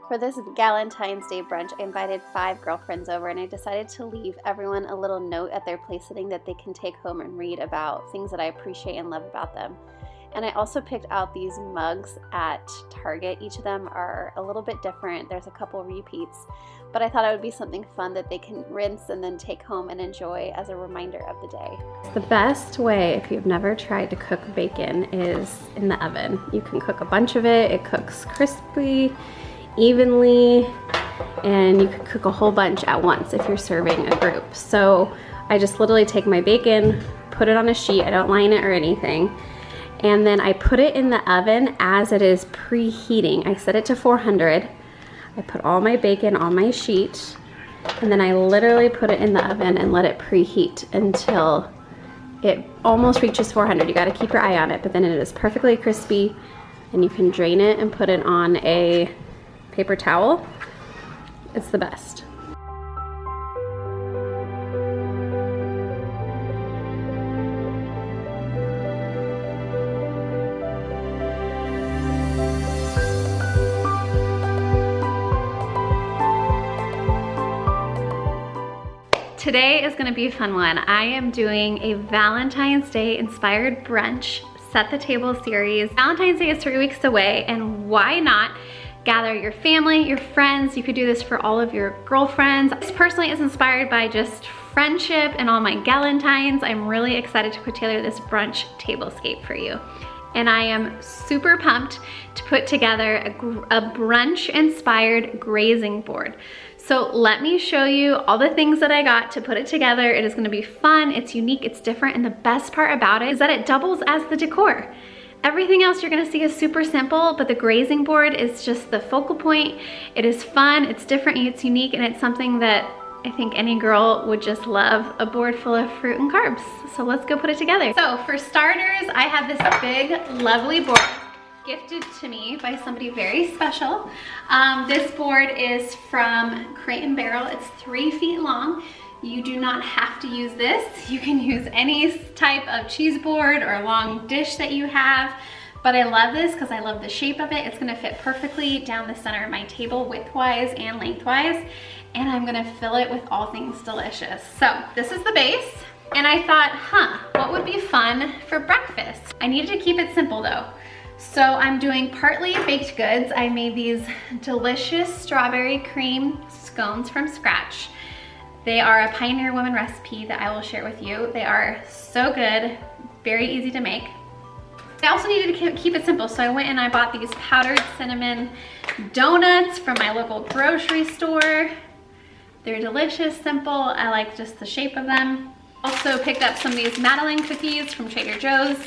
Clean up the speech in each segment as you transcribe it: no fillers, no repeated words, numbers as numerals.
For this Valentine's Day brunch, I invited 5 girlfriends over, and I decided to leave everyone a little note at their place sitting that they can take home and read about things that I appreciate and love about them. And I also picked out these mugs at Target. Each of them are a little bit different. There's a couple repeats, but I thought it would be something fun that they can rinse and then take home and enjoy as a reminder of the day. The best way, if you've never tried to cook bacon, is in the oven. You can cook a bunch of it. It cooks crisply, evenly, and you could cook a whole bunch at once if you're serving a group. So I just literally take my bacon, put it on a sheet, I don't line it or anything, and then I put it in the oven as it is preheating. I set it to 400. I put all my bacon on my sheet, and then I literally put it in the oven and let it preheat until it almost reaches 400. You gotta keep your eye on it, but then it is perfectly crispy, and you can drain it and put it on a paper towel. It's the best. Today is gonna be a fun one. I am doing a Valentine's Day inspired brunch, Set the Table series. Valentine's Day is 3 weeks away, and why not gather your family, your friends. You could do this for all of your girlfriends. This personally is inspired by just friendship and all my galentines. I'm really excited to put together this brunch tablescape for you. And I am super pumped to put together a brunch inspired grazing board. So let me show you all the things that I got to put it together. It is gonna be fun, it's unique, it's different, and the best part about it is that it doubles as the decor. Everything else you're gonna see is super simple, but the grazing board is just the focal point. It is fun, it's different, it's unique, and it's something that I think any girl would just love, a board full of fruit and carbs. So let's go put it together. So for starters, I have this big, lovely board gifted to me by somebody very special. This board is from Crate & Barrel. It's 3 feet long. You do not have to use this. You can use any type of cheese board or long dish that you have, but I love this because I love the shape of it. It's gonna fit perfectly down the center of my table widthwise and lengthwise, and I'm gonna fill it with all things delicious. So this is the base, and I thought, what would be fun for breakfast? I needed to keep it simple though. So I'm doing partly baked goods. I made these delicious strawberry cream scones from scratch. They are a Pioneer Woman recipe that I will share with you. They are so good, very easy to make. I also needed to keep it simple, so I went and I bought these powdered cinnamon donuts from my local grocery store. They're delicious, simple. I like just the shape of them. Also picked up some of these Madeleine cookies from Trader Joe's.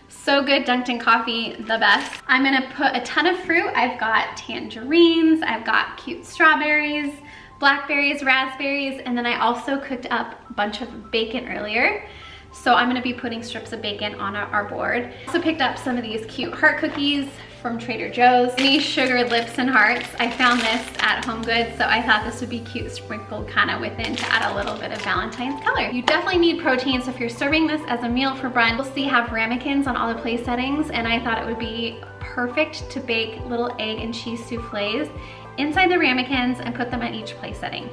So good, dunked in coffee, the best. I'm gonna put a ton of fruit. I've got tangerines, I've got cute strawberries, blackberries, raspberries, and then I also cooked up a bunch of bacon earlier. So I'm gonna be putting strips of bacon on our board. Also picked up some of these cute heart cookies from Trader Joe's. These sugar lips and hearts. I found this at Home Goods, so I thought this would be cute sprinkled kind of within to add a little bit of Valentine's color. You definitely need protein, so if you're serving this as a meal for brunch, you'll see have ramekins on all the place settings, and I thought it would be perfect to bake little egg and cheese souffles inside the ramekins and put them at each place setting.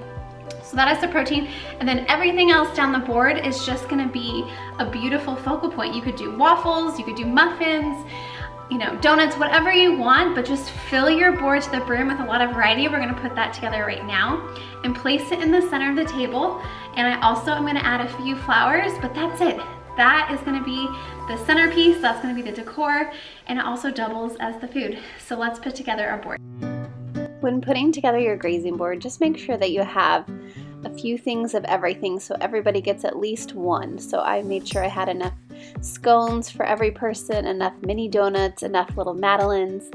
So that is the protein, and then everything else down the board is just gonna be a beautiful focal point. You could do waffles, you could do muffins, you know, donuts, whatever you want, but just fill your board to the brim with a lot of variety. We're gonna put that together right now and place it in the center of the table. And I also am gonna add a few flowers, but that's it. That is gonna be the centerpiece, that's gonna be the decor, and it also doubles as the food. So let's put together our board. When putting together your grazing board, just make sure that you have a few things of everything so everybody gets at least one. So I made sure I had enough scones for every person, enough mini donuts, enough little madeleines,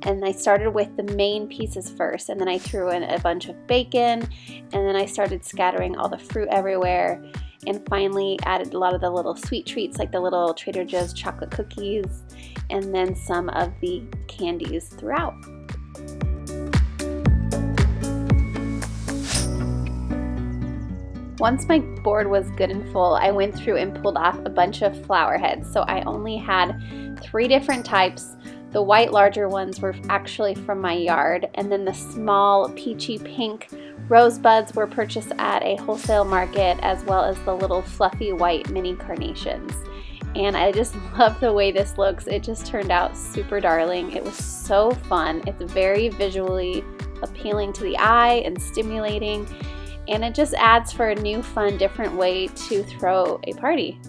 and I started with the main pieces first, and then I threw in a bunch of bacon, and then I started scattering all the fruit everywhere, and finally added a lot of the little sweet treats like the little Trader Joe's chocolate cookies, and then some of the candies throughout. Once my board was good and full, I went through and pulled off a bunch of flower heads. So I only had 3 different types The white larger ones were actually from my yard, and then the small peachy pink rosebuds were purchased at a wholesale market, as well as the little fluffy white mini carnations. And I just love the way this looks. It just turned out super darling. It was so fun. It's very visually appealing to the eye and stimulating, and it just adds for a new, fun, different way to throw a party.